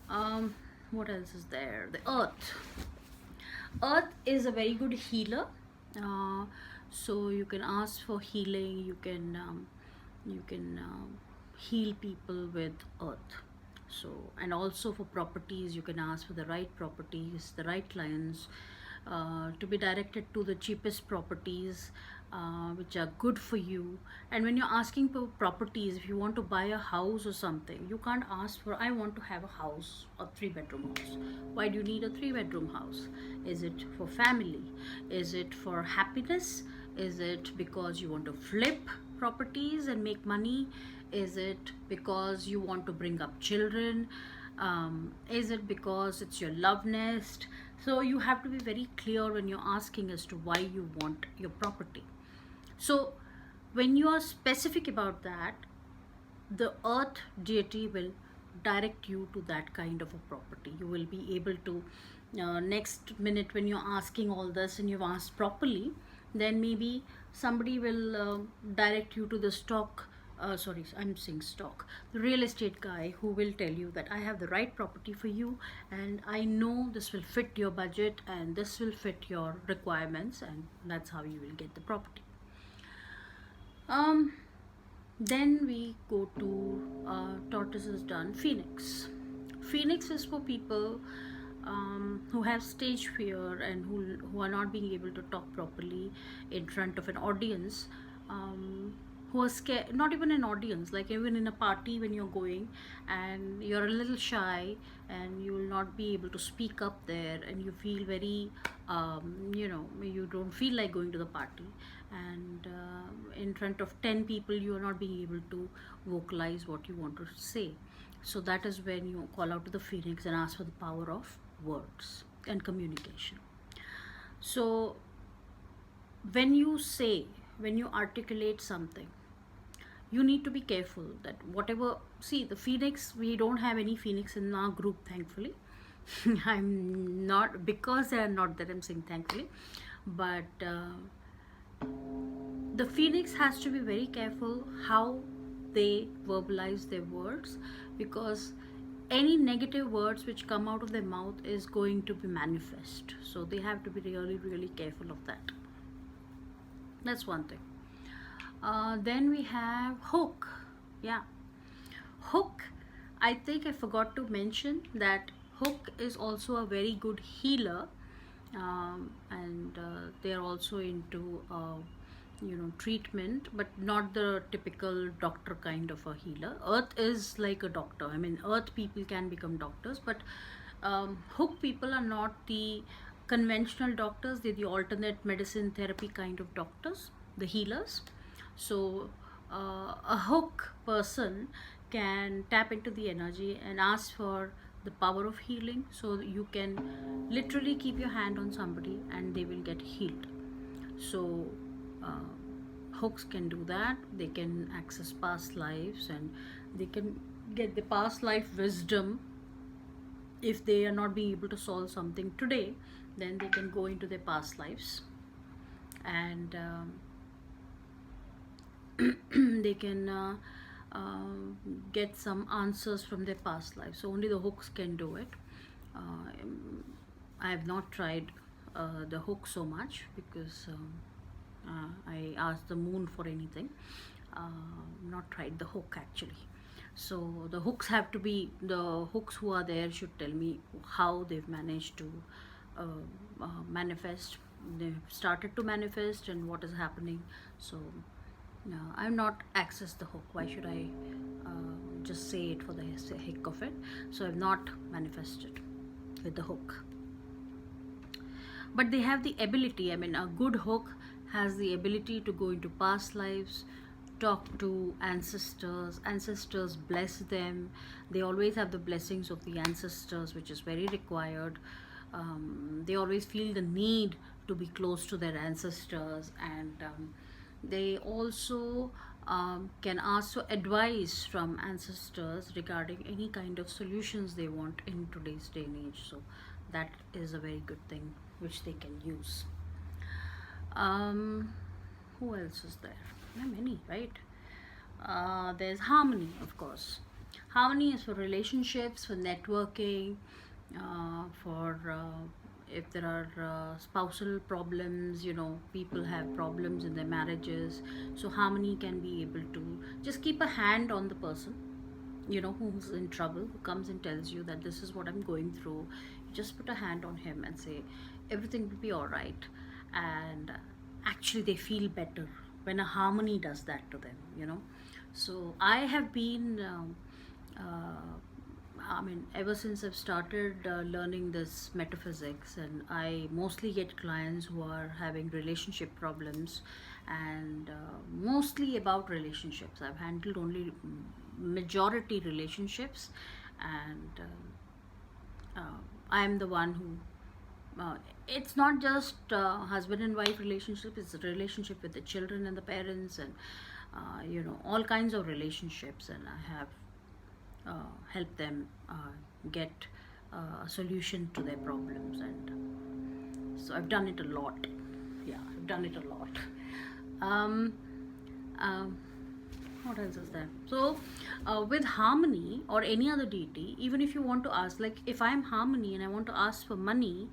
um, what else is there? The earth. Earth is a very good healer. uh, so you can ask for healing. You can heal people with earth. So, and also for properties, you can ask for the right properties, the right clients, to be directed to the cheapest properties, which are good for you. And when you're asking for properties, if you want to buy a house or something, you can't ask for, I want to have a house, a 3 bedroom house. Why do you need a 3 bedroom house? Is it for family? Is it for happiness? Is it because you want to flip properties and make money? Is it because you want to bring up children? Is it because it's your love nest? So you have to be very clear when you're asking as to why you want your property. So when you are specific about that, the earth deity will direct you to that kind of a property. You will be able to, next minute when you're asking all this and you've asked properly, then maybe somebody will direct you to the stock, sorry, I'm saying stock, the real estate guy, who will tell you that I have the right property for you, and I know this will fit your budget and this will fit your requirements, and that's how you will get the property. um then we go to tortoise is done. Phoenix. Phoenix is for people who have stage fear and who are not being able to talk properly in front of an audience, who are scared, not even an audience, like even in a party when you're going and you're a little shy and you will not be able to speak up there, and you feel very, you don't feel like going to the party, and in front of 10 people you are not being able to vocalize what you want to say. So that is when you call out to the phoenix and ask for the power of words and communication. So when you say, when you articulate something, you need to be careful that whatever, see, the phoenix, we don't have any phoenix in our group, thankfully. I'm not, because they are not that I'm saying thankfully, but the phoenix has to be very careful how they verbalize their words, because any negative words which come out of their mouth is going to be manifest. So they have to be really, really careful of that. That's one thing. Then we have hook. Yeah, hook. I think I forgot to mention that hook is also a very good healer, and they are also into treatment, but not the typical doctor kind of a healer. Earth is like a doctor. I mean, earth people can become doctors, but hook people are not the conventional doctors. They're the alternate medicine therapy kind of doctors, the healers. So a hook person can tap into the energy and ask for the power of healing, so you can literally keep your hand on somebody and they will get healed. So uh, hooks can do that. They can access past lives and they can get the past life wisdom. If they are not being able to solve something today, then they can go into their past lives and they can get some answers from their past life. So only the hooks can do it. I have not tried the hook so much, because I asked the moon for anything. Not tried the hook actually. So the hooks have to be, the hooks who are there should tell me how they've managed to uh, manifest. They've started to manifest and what is happening. So no, I'm not access the hook. Why should I just say it for the heck of it? So I've not manifested with the hook. But they have the ability. I mean, a good hook has the ability to go into past lives, talk to ancestors. Ancestors bless them. They always have the blessings of the ancestors, which is very required. They always feel the need to be close to their ancestors, and they also can ask for advice from ancestors regarding any kind of solutions they want in today's day and age. So that is a very good thing which they can use. um, who else is there? There are many, right? There's harmony, of course. Harmony is for relationships, for networking, for if there are spousal problems, people have problems in their marriages. So harmony can be able to just keep a hand on the person, who's in trouble, who comes and tells you that this is what I'm going through. You just put a hand on him and say everything will be all right. And actually they feel better when a harmony does that to them. So I have been I mean, ever since I've started learning this metaphysics, and I mostly get clients who are having relationship problems, and mostly about relationships. I've handled only majority relationships, and I'm the one who. It's not just husband and wife relationship; it's a relationship with the children and the parents, and all kinds of relationships. And I have help them get a solution to their problems. And so I've done it a lot. Yeah, I've done it a lot. um, um, what else is there? So with harmony or any other deity, even if you want to ask, like if I'm harmony and I want to ask for money,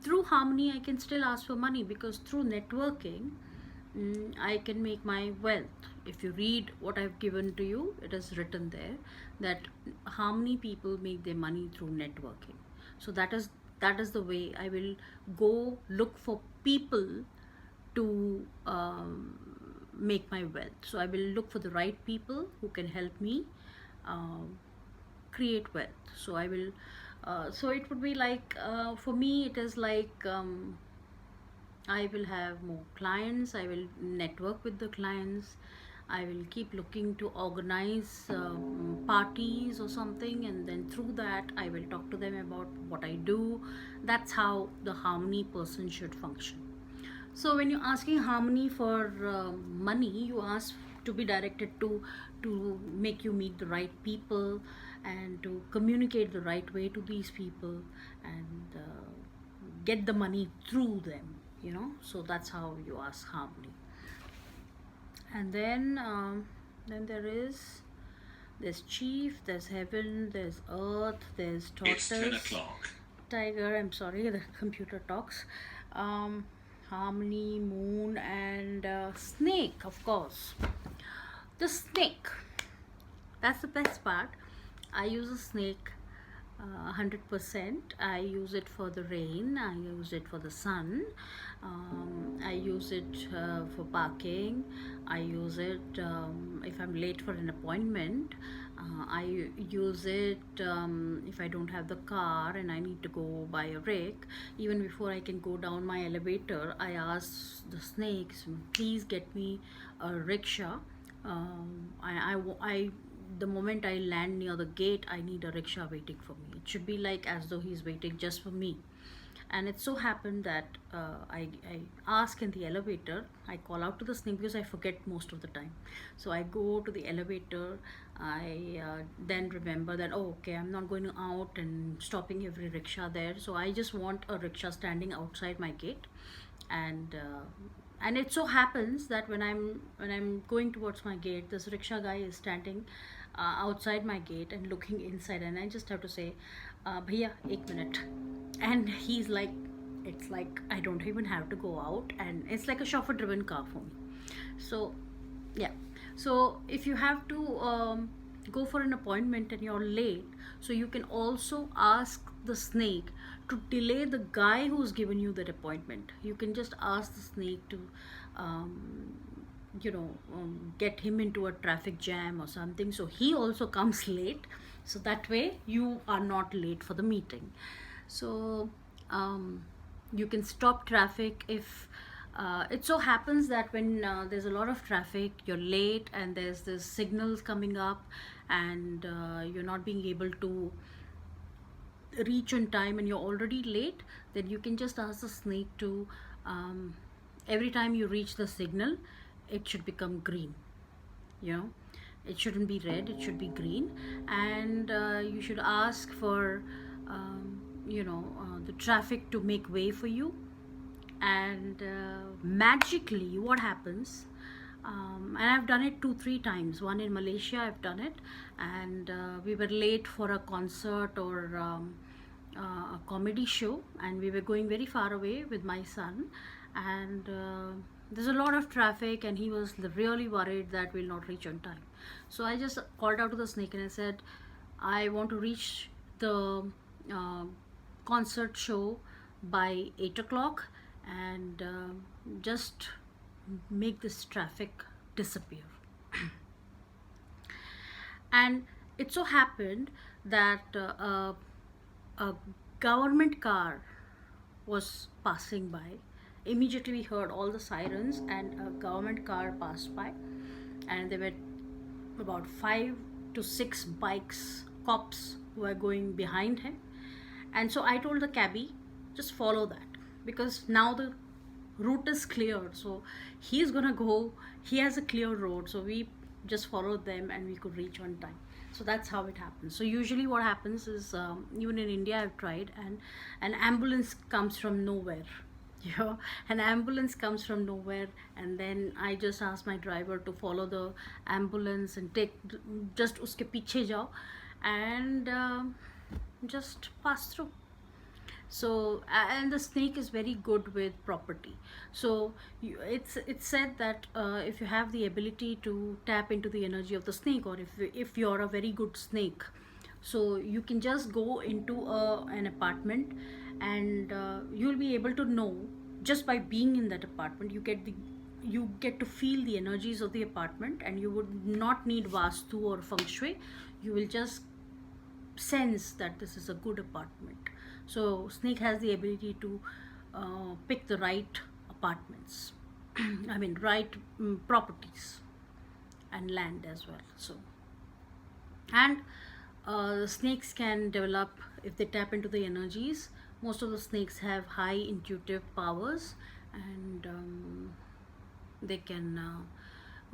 through harmony I can still ask for money, because through networking, I can make my wealth. If you read what I've given to you, it is written there that harmony people make their money through networking. So that is the way I will go look for people to make my wealth. So I will look for the right people who can help me um, create wealth. So I will. So it would be like, for me, it is like, I will have more clients, I will network with the clients, I will keep looking to organize parties or something, and then through that, I will talk to them about what I do. That's how the harmony person should function. So when you're asking harmony for money, you ask to be directed to make you meet the right people and to communicate the right way to these people, and get the money through them. So that's how you ask harmony. And then there's chief, there's heaven, there's earth, there's It's 10 tortoise, o'clock. tiger. I'm sorry, the computer talks. um, Harmony, moon, and snake, of course. The snake, that's the best part. I use a snake 100%. I use it for the rain, I use it for the sun, I use it for parking, I use it if I'm late for an appointment. I use it if I don't have the car and I need to go buy a rake. Even before I can go down my elevator, I ask the snakes, please get me a rickshaw. The moment I land near the gate, I need a rickshaw waiting for me. It should be like as though he's waiting just for me. And it so happened that I ask in the elevator, I call out to the snake because I forget most of the time. So I go to the elevator, I then remember that, oh, okay, I'm not going out and stopping every rickshaw there. So I just want a rickshaw standing outside my gate. And it so happens that when I'm going towards my gate, this rickshaw guy is standing outside my gate and looking inside, and I just have to say, bhaiya, ek minute. And he's like, it's like I don't even have to go out, and it's like a chauffeur driven car for me. So yeah. So if you have to go for an appointment and you're late, so you can also ask the snake to delay the guy who's given you that appointment. You can just ask the snake to um, get him into a traffic jam or something, so he also comes late, so that way you are not late for the meeting. So you can stop traffic if it so happens that when there's a lot of traffic, you're late, and there's this signals coming up, and you're not being able to reach on time and you're already late. Then you can just ask the snake to, every time you reach the signal, it should become green. you know it shouldn't be red, it should be green. And you should ask for the traffic to make way for you. And magically what happens, And I've done it 2 3 times. One in Malaysia I've done it, and we were late for a concert or a comedy show, and we were going very far away with my son, and there's a lot of traffic, and he was really worried that we'll not reach on time. So I just called out to the snake and I said, I want to reach the uh, concert show by 8 o'clock, and just make this traffic disappear. And it so happened that a government car was passing by. Immediately we heard all the sirens, and a government car passed by, and there were about 5 to 6 bikes, cops who were going behind him. And so I told the cabbie, just follow that, because now the route is cleared. So he's gonna go, he has a clear road. So we just followed them and we could reach on time. So that's how it happens. So usually what happens is, even in India I've tried, and an ambulance comes from nowhere. Yeah, an ambulance comes from nowhere, and then I just ask my driver to follow the ambulance and take, just uske piche jao, and just pass through. So and the snake is very good with property. So it's said that if you have the ability to tap into the energy of the snake, or if you're a very good snake, so you can just go into an apartment, and you'll be able to know, just by being in that apartment, you get to feel the energies of the apartment, and you would not need vastu or feng shui. You will just sense that this is a good apartment. So snake has the ability to pick the right apartments. I mean, right, properties and land as well. So, and snakes can develop if they tap into the energies. Most of the snakes have high intuitive powers, and they can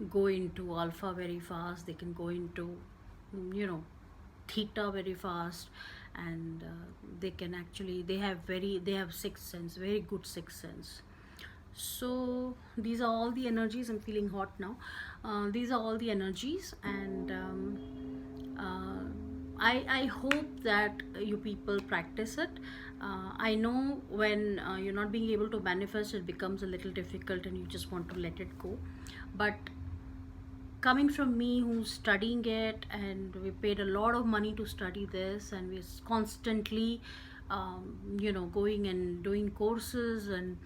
go into alpha very fast. They can go into, you know, theta very fast, and they can actually, they have sixth sense, very good sixth sense. So these are all the energies. I'm feeling hot now. These are all the energies, and I hope that you people practice it. I know when you're not being able to manifest, it becomes a little difficult and you just want to let it go. But coming from me, who's studying it, and we paid a lot of money to study this, and we're constantly going and doing courses, and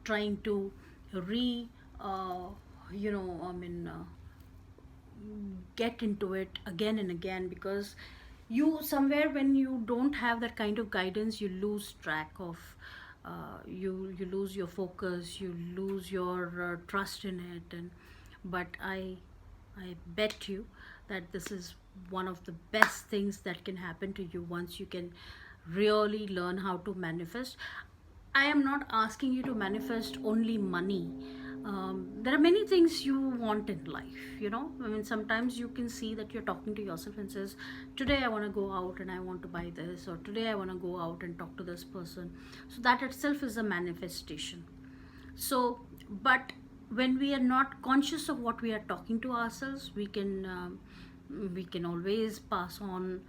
trying to re I mean get into it again and again, because you, somewhere when you don't have that kind of guidance, you lose track of, you lose your focus, you lose your trust in it. And but I bet you that this is one of the best things that can happen to you once you can really learn how to manifest. I am not asking you to manifest only money. There are many things you want in life, you know. I mean, sometimes you can see that you're talking to yourself and says, today I want to go out and I want to buy this, or today I want to go out and talk to this person. So that itself is a manifestation. So, but when we are not conscious of what we are talking to ourselves, we can always pass on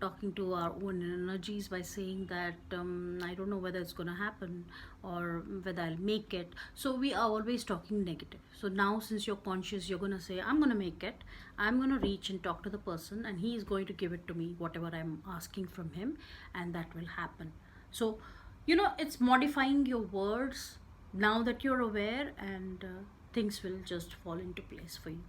talking to our own energies by saying that, I don't know whether it's going to happen or whether I'll make it. So we are always talking negative. So now, since you're conscious, you're going to say, I'm going to make it. I'm going to reach and talk to the person, and he is going to give it to me, whatever I'm asking from him, and that will happen. So, it's modifying your words now that you're aware, and things will just fall into place for you.